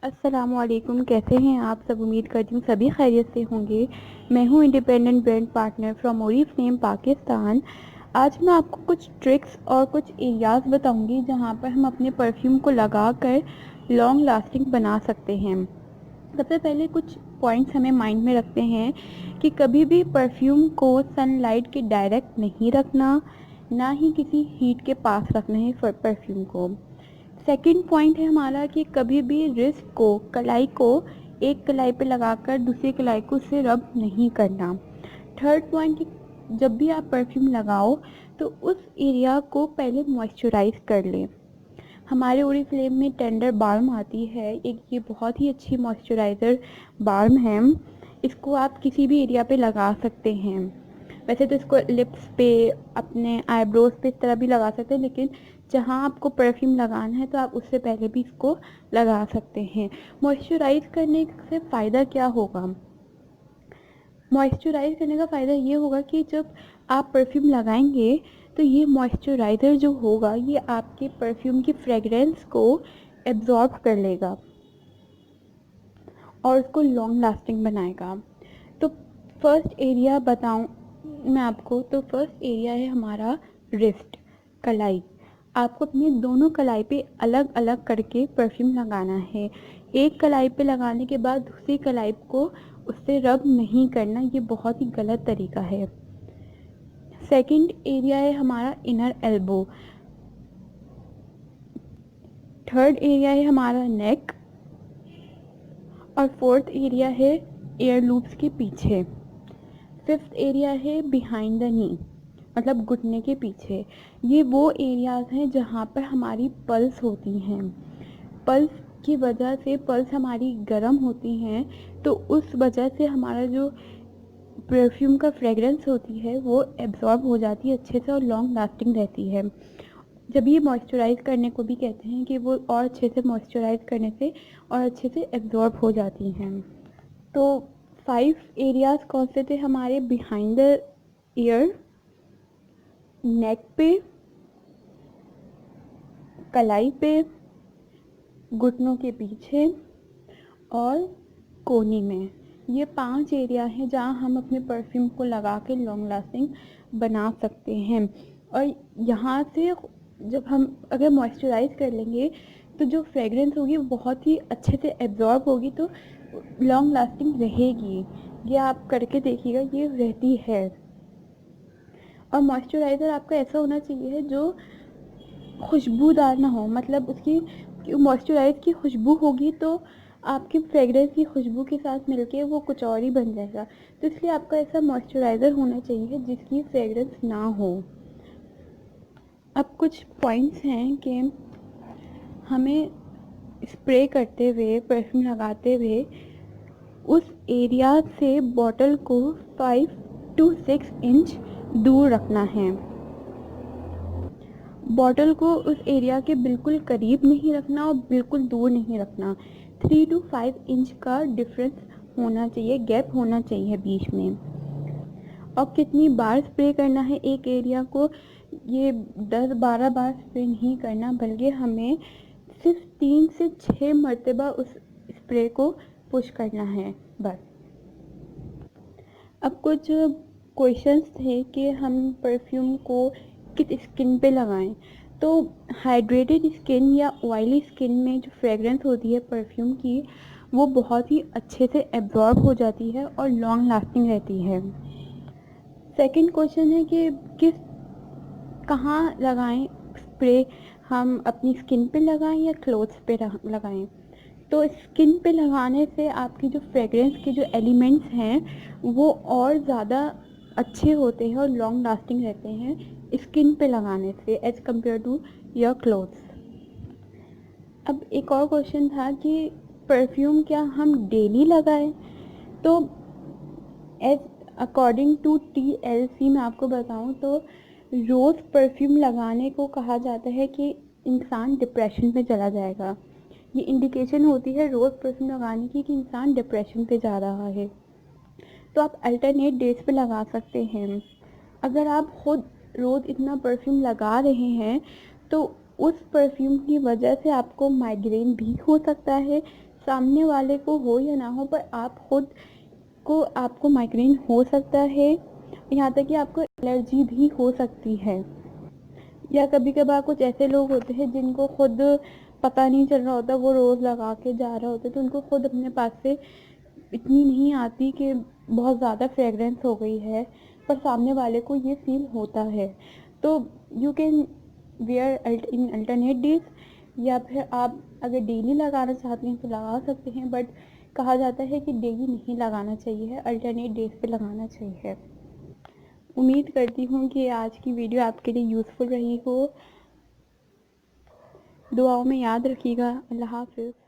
अस्सलामुअलैकुम। कैसे हैं आप सब? उम्मीद करती हूँ सभी खैरियत से होंगे। मैं हूँ independent brand partner from Oriflame Pakistan. आज मैं आपको कुछ ट्रिक्स और कुछ एरियाज़ बताऊंगी जहाँ पर हम अपने परफ्यूम को लगाकर लॉन्ग लास्टिंग बना सकते हैं। सबसे पहले कुछ पॉइंट्स हमें माइंड में रखते हैं कि कभी भी परफ्यूम को सनलाइट के डायरेक्ट नहीं रखना, ना ही किसी हीट के पास रखना है परफ्यूम को। सेकंड पॉइंट है हमारा कि कभी भी रिस्ट को, कलाई को एक कलाई पे लगाकर दूसरी कलाई को उससे रब नहीं करना। थर्ड पॉइंट कि जब भी आप परफ्यूम लगाओ तो उस एरिया को पहले मॉइस्चराइज कर लें। हमारे ओरिफ्लेम में टेंडर बाल्म आती है, एक ये बहुत ही अच्छी मॉइस्चराइज़र बाल्म है। इसको आप किसी भी एरिया पे लगा सकते हैं। वैसे तो इसको लिप्स पे, अपने आईब्रोज पे इस तरह भी लगा सकते हैं, लेकिन जहाँ आपको परफ्यूम लगाना है तो आप उससे पहले भी इसको लगा सकते हैं। मॉइस्चराइज करने से फ़ायदा क्या होगा? मॉइस्चराइज करने का फ़ायदा ये होगा कि जब आप परफ्यूम लगाएंगे तो ये मॉइस्चराइज़र जो होगा ये आपके परफ्यूम की फ्रेगरेंस को एब्जॉर्ब कर लेगा और उसको लॉन्ग लास्टिंग बनाएगा। तो फर्स्ट एरिया बताऊं मैं आपको, तो फर्स्ट एरिया है हमारा रिस्ट, कलाई। आपको अपनी दोनों कलाई पे अलग अलग करके परफ्यूम लगाना है। एक कलाई पे लगाने के बाद दूसरी कलाई को उससे रब नहीं करना, ये बहुत ही गलत तरीका है। सेकंड एरिया है हमारा इनर एल्बो। थर्ड एरिया है हमारा नेक। और फोर्थ एरिया है एयर लूप्स के पीछे। फिफ्थ एरिया है बिहाइंड द नी, मतलब घुटने के पीछे। ये वो एरियाज़ हैं जहाँ पर हमारी पल्स होती हैं। पल्स की वजह से, पल्स हमारी गर्म होती हैं तो उस वजह से हमारा जो परफ्यूम का फ्रेगरेंस होती है वो एब्जॉर्ब हो जाती है अच्छे से और लॉन्ग लास्टिंग रहती है। जब ये मॉइस्चराइज़ करने को भी कहते हैं कि वो और अच्छे से मॉइस्चराइज़ करने से और अच्छे से एब्जॉर्ब हो जाती हैं। तो 5 एरियाज़ कौन से थे हमारे? बिहाइंड द ईयर, नेक पे, कलाई पे, घुटनों के पीछे और कोहनी में। ये 5 एरिया हैं जहाँ हम अपने परफ्यूम को लगा के लॉन्ग लास्टिंग बना सकते हैं। और यहाँ से जब हम अगर मॉइस्चराइज़ कर लेंगे तो जो फ्रेगरेंस होगी वो बहुत ही अच्छे से एब्जॉर्ब होगी, तो लॉन्ग लास्टिंग रहेगी। ये आप करके देखिएगा, ये रहती है। और मॉइस्चराइज़र आपका ऐसा होना चाहिए जो खुशबूदार ना हो, मतलब उसकी मॉइस्चराइज़ की खुशबू होगी तो आपकी फ्रेगरेंस की खुशबू के साथ मिलके वो कुछ और ही बन जाएगा। तो इसलिए आपका ऐसा मॉइस्चराइज़र होना चाहिए जिसकी फ्रेगरेंस ना हो। अब कुछ पॉइंट्स हैं कि हमें स्प्रे करते हुए, परफ्यूम लगाते हुए उस एरिया से बॉटल को 5 to 6 इंच दूर रखना है। बॉटल को उस एरिया के बिल्कुल करीब नहीं रखना और बिल्कुल दूर नहीं रखना। 3 to 5 इंच का डिफरेंस होना चाहिए, गैप होना चाहिए बीच में। और कितनी बार स्प्रे करना है एक एरिया को, ये 10-12 बार स्प्रे नहीं करना, बल्कि हमें सिर्फ 3 से 6 मरतबा उस स्प्रे को पुश करना है बस। अब कुछ क्वेश्चंस थे कि हम परफ्यूम को किस स्किन पे लगाएं। तो हाइड्रेटेड स्किन या ऑयली स्किन में जो फ्रेगरेंस होती है परफ्यूम की वो बहुत ही अच्छे से एब्जॉर्ब हो जाती है और लॉन्ग लास्टिंग रहती है। सेकंड क्वेश्चन है कि किस कहाँ लगाएं स्प्रे, हम अपनी स्किन पे लगाएं या क्लोथ्स पे लगाएं। तो स्किन पे लगाने से आपकी जो फ्रेगरेंस के जो एलिमेंट्स हैं वो और ज़्यादा अच्छे होते हैं और लॉन्ग लास्टिंग रहते हैं स्किन पे लगाने से as compare to your clothes. अब एक और क्वेश्चन था कि परफ्यूम क्या हम डेली लगाएं। तो एज अकॉर्डिंग टू TLC मैं आपको बताऊं तो रोज़ परफ्यूम लगाने को कहा जाता है कि इंसान डिप्रेशन में चला जाएगा। ये इंडिकेशन होती है रोज़ परफ्यूम लगाने की कि इंसान डिप्रेशन पे जा रहा है। तो आप अल्टरनेट डेज पे लगा सकते हैं। अगर आप खुद रोज़ इतना परफ्यूम लगा रहे हैं तो उस परफ्यूम की वजह से आपको माइग्रेन भी हो सकता है, सामने वाले को हो या ना हो, पर आप खुद को आपको माइग्रेन हो सकता है, यहाँ तक कि आपको एलर्जी भी हो सकती है। या कभी कभार कुछ ऐसे लोग होते हैं जिनको खुद पता नहीं चल रहा होता, वो रोज़ लगा के जा रहे होते, तो उनको खुद अपने पास से इतनी नहीं आती कि बहुत ज़्यादा फ्रेगरेंस हो गई है, पर सामने वाले को ये फील होता है। तो you can wear in alternate days, या फिर आप अगर डेली लगाना चाहते हैं तो लगा सकते हैं, बट कहा जाता है कि डेली नहीं लगाना चाहिए, अल्टरनेट डेज पे लगाना चाहिए। उम्मीद करती हूँ कि आज की वीडियो आपके लिए यूज़फुल रही हो। दुआओं में याद रखिएगा। अल्लाह हाफ़िज़।